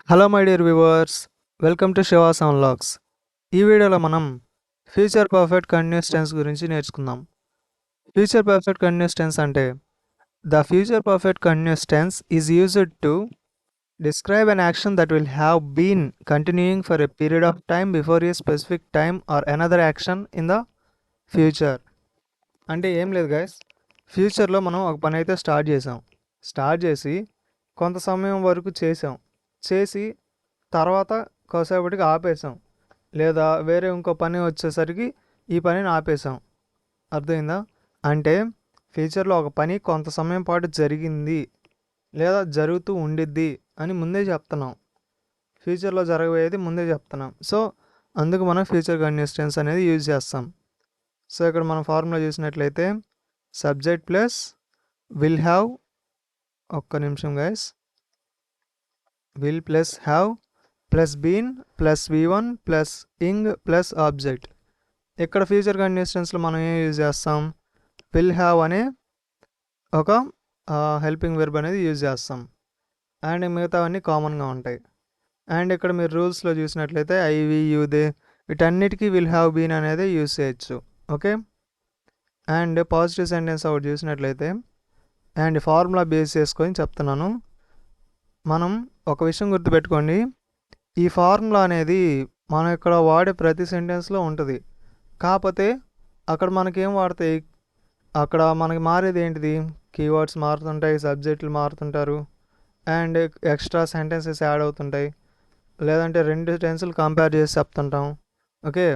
Hello my dear viewers, welcome to Shiva's unlocks. ఈ వీడియోలో మనం ఫ్యూచర్ పర్ఫెక్ట్ కంటిన్యూస్ టెన్స్ గురించి నేర్చుకుందాం. ఫ్యూచర్ పర్ఫెక్ట్ కంటిన్యూస్ టెన్స్ అంటే the future perfect continuous tense is used to describe an action that will have been continuing for a period of time before a specific time or another action in the future. అంటే ఏం లేదు guys, ఫ్యూచర్లో మనం ఒక పని అయితే start చేసి కొంత సమయం వరకు చేసి తర్వాత కాసేపటికి ఆపేసాం, లేదా వేరే ఇంకో పని వచ్చేసరికి ఈ పనిని ఆపేసాం. అర్థమైందా? అంటే ఫ్యూచర్లో ఒక పని కొంత సమయం పాటు జరిగింది లేదా జరుగుతూ ఉండిద్ది అని ముందే చెప్తున్నాం. ఫ్యూచర్లో జరగబోయేది ముందే చెప్తున్నాం. సో అందుకు మనం ఫ్యూచర్ కంటిన్యూస్ టెన్స్ అనేది యూజ్ చేస్తాం. సో ఇక్కడ మనం ఫార్ములా చూసినట్లయితే సబ్జెక్ట్ ప్లస్ విల్ హ్యావ్, ఒక్క నిమిషం guys, will plus have plus been plus V1 plus ing plus object. ఇక్కడ ఫ్యూచర్ కంటిన్యూస్ టెన్స్లో మనం ఏం యూజ్ చేస్తాం? విల్ హ్యావ్ అనే ఒక హెల్పింగ్ వెర్బ్ అనేది యూజ్ చేస్తాం. అండ్ మిగతావన్నీ కామన్గా ఉంటాయి. అండ్ ఇక్కడ మీరు రూల్స్లో చూసినట్లయితే ఐ వి యూ దే వీటన్నిటికీ విల్ హ్యావ్ బీన్ అనేది యూజ్ చేయొచ్చు. ఓకే. అండ్ పాజిటివ్ సెంటెన్స్ ఒకటి చూసినట్లయితే, అండ్ ఫార్ములా బేస్ చేసుకొని చెప్తున్నాను. మనం ఒక విషయం గుర్తుపెట్టుకోండి, ఈ ఫార్ములా అనేది మనం ఇక్కడ వాడే ప్రతి సెంటెన్స్లో ఉంటుంది. కాకపోతే అక్కడ మనకేం వాడతాయి, అక్కడ మనకి మారేది ఏంటిది? కీవర్డ్స్ మారుతుంటాయి, సబ్జెక్టులు మారుతుంటారు, అండ్ ఎక్స్ట్రా సెంటెన్సెస్ యాడ్ అవుతుంటాయి, లేదంటే రెండు టెన్సులు కంపేర్ చేసి చెప్తుంటాం. ఓకే.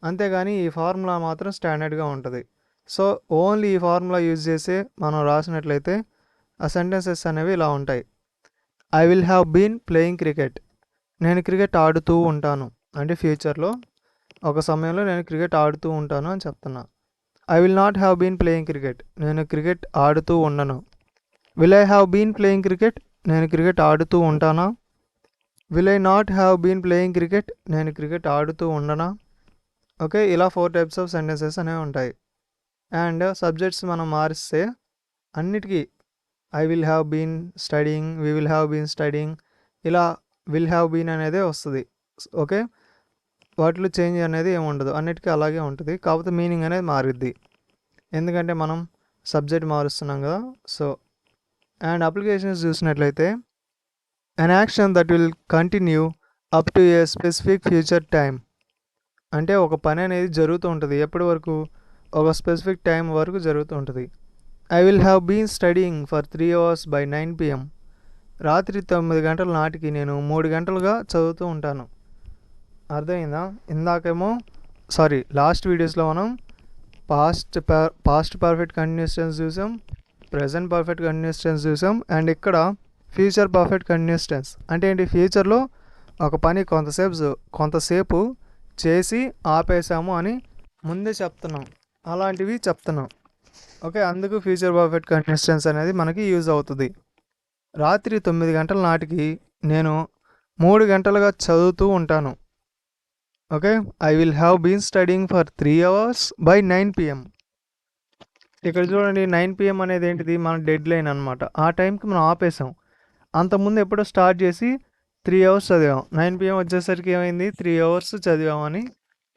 అంతేగాని ఈ ఫార్ములా మాత్రం స్టాండర్డ్గా ఉంటుంది. సో ఓన్లీ ఈ ఫార్ములా యూజ్ చేసి మనం రాసినట్లయితే ఆ సెంటెన్సెస్ అనేవి ఇలా ఉంటాయి. I will have been playing cricket. నేను క్రికెట్ ఆడుతూ ఉంటాను. అంటే ఫ్యూచర్లో ఒక సమయంలో నేను క్రికెట్ ఆడుతూ ఉంటాను అని చెప్తున్నా. I will not have been playing cricket. నేను క్రికెట్ ఆడుతూ ఉండను. Will I have been playing cricket. నేను క్రికెట్ ఆడుతూ ఉంటానా? Will I not have been playing cricket. నేను క్రికెట్ ఆడుతూ ఉండనా? ఓకే. ఇలా 4 టైప్స్ ఆఫ్ సెంటెన్సెస్ అనేవి ఉంటాయి. అండ్ సబ్జెక్ట్స్ మనం మారిస్తే అన్నిటికీ I will have been studying, we will have been studying, ఇలా విల్ హ్యావ్ బీన్ అనేదే వస్తుంది. ఓకే. వాటిలో చేంజ్ అనేది ఏమి ఉండదు, అన్నిటికీ అలాగే ఉంటుంది. కాకపోతే మీనింగ్ అనేది మారిద్ది, ఎందుకంటే మనం సబ్జెక్ట్ మారుస్తున్నాం కదా. సో అండ్ అప్లికేషన్స్ చూసినట్లయితే అన్ action that will continue up to A specific future time. అంటే ఒక పని అనేది జరుగుతూ ఉంటుంది ఎప్పటి వరకు? ఒక స్పెసిఫిక్ టైం వరకు జరుగుతూ ఉంటుంది. I will have been studying for 3 hours by 9 PM. రాత్రి 9 గంటల నాటికి నేను 3 గంటలుగా చదువుతూ ఉంటాను. అర్థమైందా? ఇందాకేమో లాస్ట్ వీడియోస్లో మనం పాస్ట్ పర్ఫెక్ట్ కంటిన్యూస్ టెన్స్ చూసాం, ప్రెజెంట్ పర్ఫెక్ట్ కంటిన్యూస్ టెన్స్ చూసాం, అండ్ ఇక్కడ ఫ్యూచర్ పర్ఫెక్ట్ కంటిన్యూస్ టెన్స్ అంటే ఏంటి? ఫ్యూచర్లో ఒక పని కొంతసేపు చేసి ఆపేసాము అని ముందే చెప్తున్నాం, అలాంటివి చెప్తున్నాం. ఓకే. అందుకు ఫ్యూచర్ పర్ఫెక్ట్ కంటిన్యూస్ టెన్స్ అనేది మనకి యూజ్ అవుతుంది. రాత్రి 9 గంటల నాటికి నేను 3 గంటలుగా చదువుతూ ఉంటాను. Okay. I will have been studying for 3 hours by 9 PM. ఇక్కడ చూడండి, 9 PM అనేది ఏంటిది? మన డెడ్ లైన్ అనమాట. ఆ టైంకి మనం ఆపేసాం. అంతకుముందు ఎప్పుడో స్టార్ట్ చేసి 3 hours చదివాం. 9 PM వచ్చేసరికి ఏమైంది? 3 hours చదివామని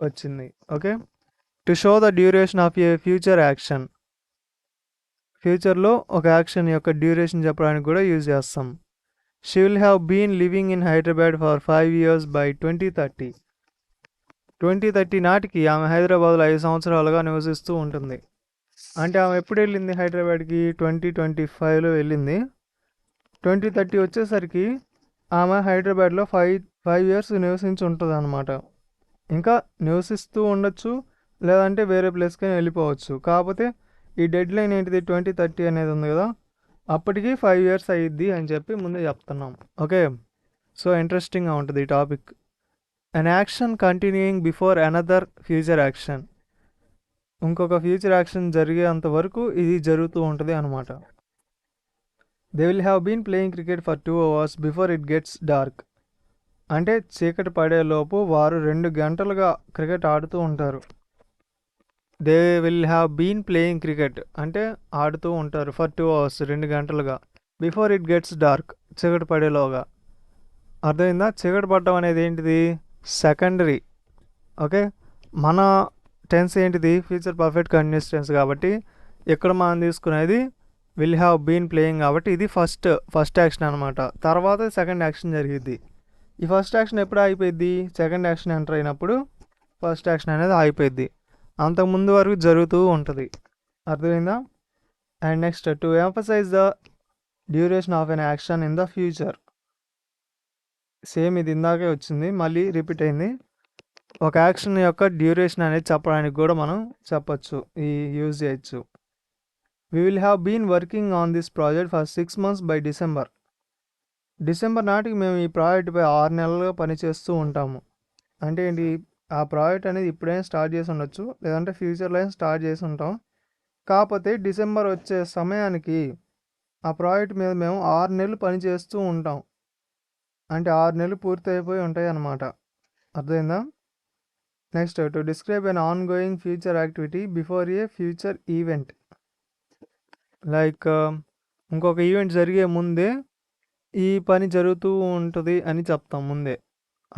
వచ్చింది. Okay. To show the duration of a future action. ఫ్యూచర్లో ఒక యాక్షన్ యొక్క డ్యూరేషన్ చెప్పడానికి కూడా యూజ్ చేస్తాం. She will have been living in Hyderabad for 5 years by 2030. 2030 నాటికి ఆమె హైదరాబాద్లో 5 సంవత్సరాలుగా నివసిస్తూ ఉంటుంది. అంటే ఆమె ఎప్పుడు వెళ్ళింది హైదరాబాద్కి? 2025లో వెళ్ళింది. 2030 వచ్చేసరికి ఆమె హైదరాబాద్లో 5 years నివసించి ఉంటుంది అనమాట. ఇంకా నివసిస్తూ ఉండొచ్చు, లేదంటే వేరే ప్లేస్కి వెళ్ళిపోవచ్చు. కాకపోతే ఈ డెడ్ లైన్ ఏంటిది? 2030 అనేది ఉంది కదా, అప్పటికి 5 years అయ్యిద్ది అని చెప్పి ముందే చెప్తున్నాం. ఓకే. సో ఇంట్రెస్టింగ్గా ఉంటుంది ఈ topic. An action continuing before another future action. ఇంకొక ఫ్యూచర్ యాక్షన్ జరిగేంత వరకు ఇది జరుగుతూ ఉంటుంది అనమాట. They will have been playing cricket for 2 hours before it gets dark. అంటే చీకటి పడేలోపు వారు 2 గంటలుగా క్రికెట్ ఆడుతూ ఉంటారు. They will have been playing cricket అంటే ఆడుతూ ఉంటారు ఫర్ 2 hours 2 గంటలుగా, బిఫోర్ ఇట్ గెట్స్ డార్క్ చీకటి పడేలోగా. అర్థమైందా? చీకటి పడడం అనేది ఏంటిది? సెకండరీ. ఓకే, మన టెన్స్ ఏంటిది? ఫ్యూచర్ పర్ఫెక్ట్ కంటిన్యూస్ టెన్స్ కాబట్టి ఇక్కడ మనం తీసుకునేది విల్ హ్యావ్ బీన్ ప్లేయింగ్ కాబట్టి ఇది ఫస్ట్ యాక్షన్ అనమాట. తర్వాత సెకండ్ యాక్షన్ జరిగిద్ది. ఈ ఫస్ట్ యాక్షన్ ఎప్పుడు ఆగిపోయింది? సెకండ్ యాక్షన్ ఎంటర్ అయినప్పుడు ఫస్ట్ యాక్షన్ అనేది ఆగిపోయింది. అంతకుముందు వరకు జరుగుతూ ఉంటుంది. అర్థమైందా? And next, to emphasize the duration of an action in the future. Same ఇది ఇందాకే వచ్చింది, మళ్ళీ రిపీట్ అయింది. ఒక యాక్షన్ యొక్క డ్యూరేషన్ అనేది చెప్పడానికి కూడా మనం చెప్పచ్చు, ఈ యూజ్ చేయొచ్చు. We will have been working on this project for 6 months by December. December నాటికి మేము ఈ ప్రాజెక్ట్పై 6 నెలలుగా పనిచేస్తూ ఉంటాము. అంటే ఏంటి? ఆ ప్రాజెక్ట్ అనేది ఇప్పుడైనా స్టార్ట్ చేసి ఉండొచ్చు, లేదంటే ఫ్యూచర్లో అయినా స్టార్ట్ చేసి ఉంటాం. కాకపోతే డిసెంబర్ వచ్చే సమయానికి ఆ ప్రాజెక్ట్ మీద మేము 6 నెలలు పనిచేస్తూ ఉంటాం. అంటే 6 నెలలు పూర్తి అయిపోయి ఉంటాయి అన్నమాట. అర్థమైందా? Next, to describe an ongoing future activity before a future event. Like ఇంకొక ఈవెంట్ జరిగే ముందే ఈ పని జరుగుతూ ఉంటుంది అని చెప్తాం ముందే.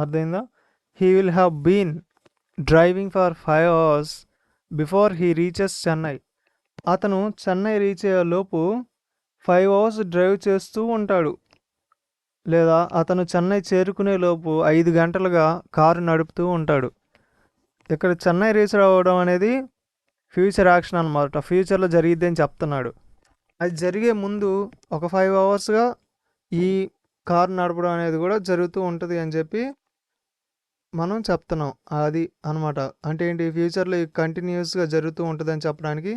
అర్థమైందా? He will have been driving for 5 hours before he reaches Chennai. అతను చెన్నై రీచ్ అయ్యే లోపు 5 hours డ్రైవ్ చేస్తూ ఉంటాడు. లేదా అతను చెన్నై చేరుకునే లోపు 5 గంటలుగా కారు నడుపుతూ ఉంటాడు. ఇక్కడ చెన్నై రీచ్ అవ్వడం అనేది ఫ్యూచర్ యాక్షన్ అనమాట. ఫ్యూచర్లో జరిగిద్ది అని చెప్తున్నాడు. అది జరిగే ముందు ఒక 5 hours ఈ కారు నడపడం అనేది కూడా జరుగుతూ ఉంటుంది అని చెప్పి మనం చెప్తున్నాం. అది అనమాట. అంటే ఏంటి? ఫ్యూచర్లో కంటిన్యూస్గా జరుగుతూ ఉంటుంది అని చెప్పడానికి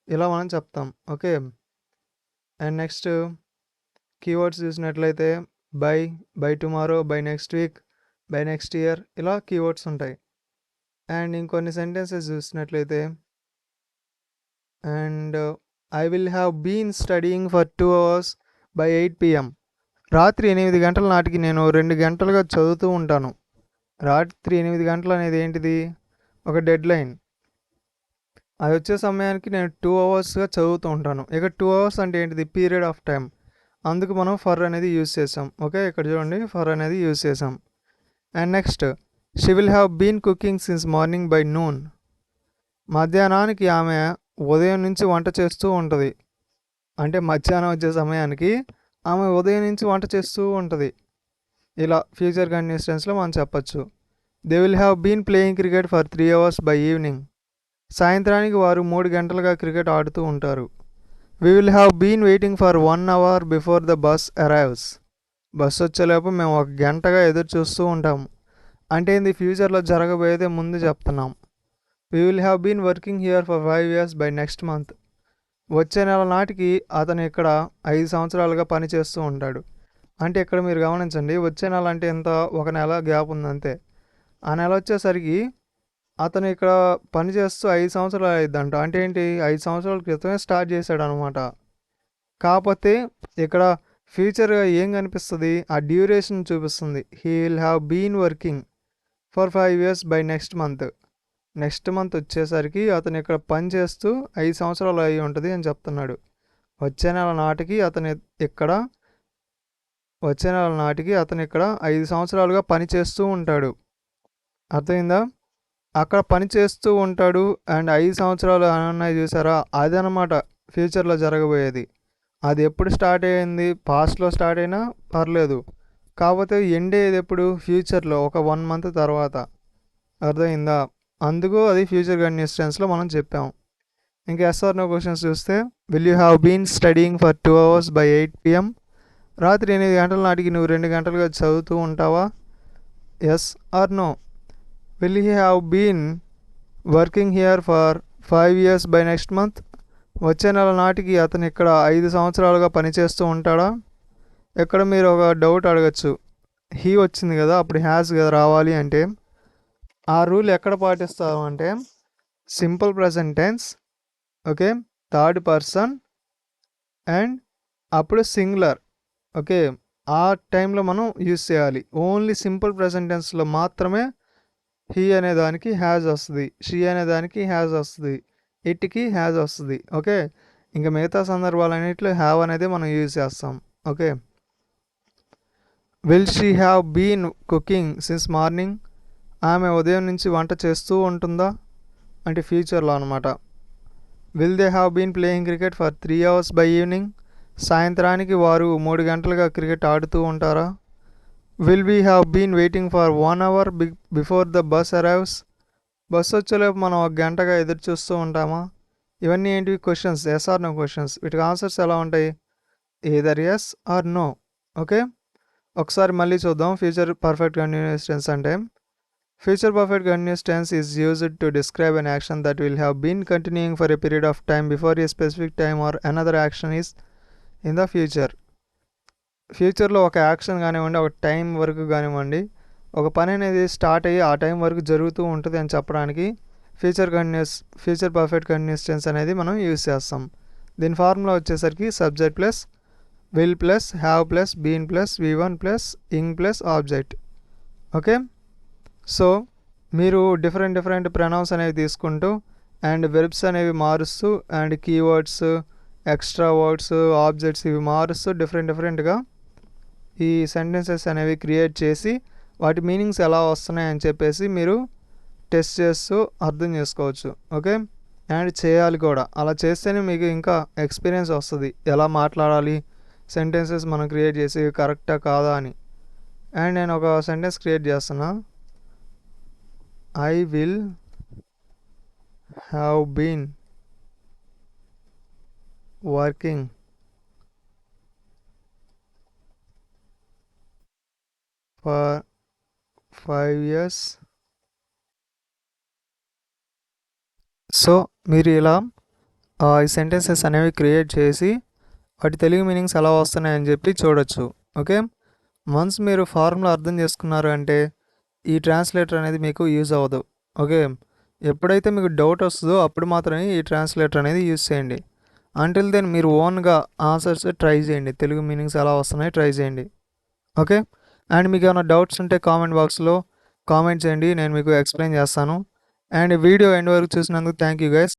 ఇలా మనం చెప్తాం. ఓకే. అండ్ నెక్స్ట్ కీవర్డ్స్ చూసినట్లయితే by tomorrow, by next week, by next year, ఇలా కీవర్డ్స్ ఉంటాయి. అండ్ ఇంకొన్ని సెంటెన్సెస్ చూసినట్లయితే, and I will have been studying for 2 hours by 8 PM. రాత్రి 8 గంటల నాటికి నేను 2 గంటలుగా చదువుతూ ఉంటాను. రాత్రి 8 గంటలు అనేది ఏంటిది? ఒక డెడ్ లైన్. అది వచ్చే సమయానికి నేను 2 hours చదువుతూ ఉంటాను. ఇక 2 hours అంటే ఏంటిది? Period of time. అందుకు మనం ఫర్ అనేది యూజ్ చేసాం. ఓకే, ఇక్కడ చూడండి, ఫర్ అనేది యూజ్ చేసాం. And next, she will have been cooking since morning by noon. మధ్యాహ్నానికి ఆమె ఉదయం నుంచి వంట చేస్తూ ఉంటుంది. అంటే మధ్యాహ్నం వచ్చే సమయానికి ఆమె ఉదయం నుంచి వంట చేస్తూ ఉంటుంది. ఇలా ఫ్యూచర్ కంటిన్యూస్ టెన్స్లో మనం చెప్పచ్చు. They will have been playing cricket for 3 hours by evening. సాయంత్రానికి వారు 3 గంటలుగా క్రికెట్ ఆడుతూ ఉంటారు. We will have been waiting for 1 hour before the bus arrives. Bus వచ్చేలోపు మేము 1 గంటగా ఎదురు చూస్తూ ఉంటాము. అంటే ఏంది? ఫ్యూచర్లో జరగబోయేదే ముందు చెప్తున్నాం. We will have been working here for 5 years by next month. వచ్చే నెల నాటికి అతను ఇక్కడ 5 సంవత్సరాలుగా పనిచేస్తూ ఉంటాడు. అంటే ఇక్కడ మీరు గమనించండి, వచ్చే నెల అంటే ఎంత? 1 నెల గ్యాప్ ఉందంతే. ఆ నెల వచ్చేసరికి అతను ఇక్కడ పనిచేస్తూ 5 సంవత్సరాలు అయిద్దంట. అంటే ఏంటి? 5 సంవత్సరాల క్రితమే స్టార్ట్ చేశాడు అనమాట. కాకపోతే ఇక్కడ ఫ్యూచర్గా ఏం కనిపిస్తుంది? ఆ డ్యూరేషన్ చూపిస్తుంది. He will have been working for 5 years by next month. Next month వచ్చేసరికి అతను ఇక్కడ పని చేస్తూ 5 సంవత్సరాలు అయి ఉంటుంది అని చెప్తున్నాడు. వచ్చే నెల నాటికి అతను ఇక్కడ 5 సంవత్సరాలుగా పని చేస్తూ ఉంటాడు. అర్థమైందా? అక్కడ పని చేస్తూ ఉంటాడు. అండ్ 5 సంవత్సరాలు అన్నాయి చూసారా? అదనమాట ఫ్యూచర్లో జరగబోయేది. అది ఎప్పుడు స్టార్ట్ అయ్యింది? పాస్ట్లో స్టార్ట్ అయినా పర్లేదు. కాకపోతే ఎండ్ అయ్యేది ఎప్పుడు? ఫ్యూచర్లో, ఒక 1 month తర్వాత. అర్థమైందా? అందుకు అది ఫ్యూచర్ కంటిన్యూస్ టెన్స్లో మనం చెప్పాం. ఇంకా ఎస్ ఆర్ నో క్వశ్చన్స్ చూస్తే, will you have been studying for 2 hours by 8 PM. రాత్రి 8 గంటల నాటికి నువ్వు 2 గంటలుగా చదువుతూ ఉంటావా? Yes or no. Will you have been working here for 5 years by next month. వచ్చే నెల నాటికి అతను ఇక్కడ 5 సంవత్సరాలుగా పనిచేస్తూ ఉంటాడా? ఇక్కడ మీరు ఒక డౌట్ అడగచ్చు. హీ వచ్చింది కదా, అప్పుడు హ్యాస్ కదా రావాలి. అంటే ఆ రూల్ ఎక్కడ పాటిస్తారు అంటే simple present tense, okay, third person and అప్పుడు సింగులర్. ఓకే, ఆ టైంలో మనం యూజ్ చేయాలి. ఓన్లీ సింపుల్ ప్రెజెంట్ టెన్స్లో మాత్రమే హీ అనే దానికి హ్యాజ్ వస్తుంది, షీ అనే దానికి హ్యాజ్ వస్తుంది, ఇట్కి హ్యాజ్ వస్తుంది. ఓకే, ఇంకా మిగతా సందర్భాలన్నింటిలో హ్యావ్ అనేది మనం యూజ్ చేస్తాం. Okay, will she have been cooking since morning. ఆమె ఉదయం నుంచి వంట చేస్తూ ఉంటుందా అంటే ఫ్యూచర్లో అనమాట. Will they have been playing cricket for 3 hours by evening. సాయంత్రానికి వారు 3 గంటలుగా క్రికెట్ ఆడుతూ ఉంటారా. Will we have been waiting for 1 hour before the bus arrives. Bus వచ్చేలోపు మనం 1 గంటగా ఎదురు చూస్తూ ఉంటామా. ఇవన్నీ ఏంటివి questions, yes or no questions. వీటికి ఆన్సర్స్ ఎలా ఉంటాయి, either yes or no. Okay, ఒకసారి మళ్ళీ చూద్దాం. ఫ్యూచర్ పర్ఫెక్ట్ కంటిన్యూస్ టెన్స్ అంటే future perfect continuous tense is used to describe an action that will have been continuing for a period of time before a specific time or another action is in the future. ఫ్యూచర్లో ఒక action కానివ్వండి, ఒక time వరకు కానివ్వండి, ఒక పని అనేది start అయ్యి ఆ టైం వరకు జరుగుతూ ఉంటుంది అని చెప్పడానికి ఫ్యూచర్ పర్ఫెక్ట్ కంటిన్యూస్ టెన్స్ అనేది మనం యూజ్ చేస్తాం. దీని ఫార్ములా వచ్చేసరికి subject plus will plus have plus been plus V1 plus ing plus object. Okay, so మీరు డిఫరెంట్ ప్రొనౌన్స్ అనేవి తీసుకుంటూ అండ్ వెర్బ్స్ అనేవి మారుస్తూ and keywords, extra words, objects ఇవి మారుస్తూ డిఫరెంట్గా ఈ సెంటెన్సెస్ అనేవి క్రియేట్ చేసి వాటి మీనింగ్స్ ఎలా వస్తున్నాయని చెప్పేసి మీరు టెస్ట్ చేస్తూ అర్థం చేసుకోవచ్చు. ఓకే, అండ్ చేయాలి కూడా. అలా చేస్తేనే మీకు ఇంకా ఎక్స్పీరియన్స్ వస్తుంది ఎలా మాట్లాడాలి, సెంటెన్సెస్ మనం క్రియేట్ చేసి కరెక్టా కాదా అని. అండ్ నేను ఒక సెంటెన్స్ క్రియేట్ చేస్తున్నా. I will have been working for 5 years. So మీరు ఇలా ఈ సెంటెన్సెస్ అనేవి క్రియేట్ చేసి వాటి తెలుగు మీనింగ్స్ ఎలా వస్తున్నాయని చెప్పి చూడొచ్చు. ఓకే, వన్స్ మీరు ఫార్ములా అర్థం చేసుకున్నారు అంటే ఈ ట్రాన్స్లేటర్ అనేది మీకు యూజ్ అవ్వదు. ఓకే, ఎప్పుడైతే మీకు డౌట్ వస్తుందో అప్పుడు మాత్రమే ఈ ట్రాన్స్లేటర్ అనేది యూజ్ చేయండి. అంటిల్ దెన్ మీరు ఓన్గా ఆన్సర్స్ ట్రై చేయండి, తెలుగు మీనింగ్స్ ఎలా వస్తున్నాయో ట్రై చేయండి. ఓకే, అండ్ మీకు ఏమైనా డౌట్స్ ఉంటే కామెంట్ బాక్స్లో కామెంట్ చేయండి, నేను మీకు ఎక్స్ప్లెయిన్ చేస్తాను. అండ్ వీడియో ఎండ్ వరకు చూసినందుకు థ్యాంక్ యూ గైస్.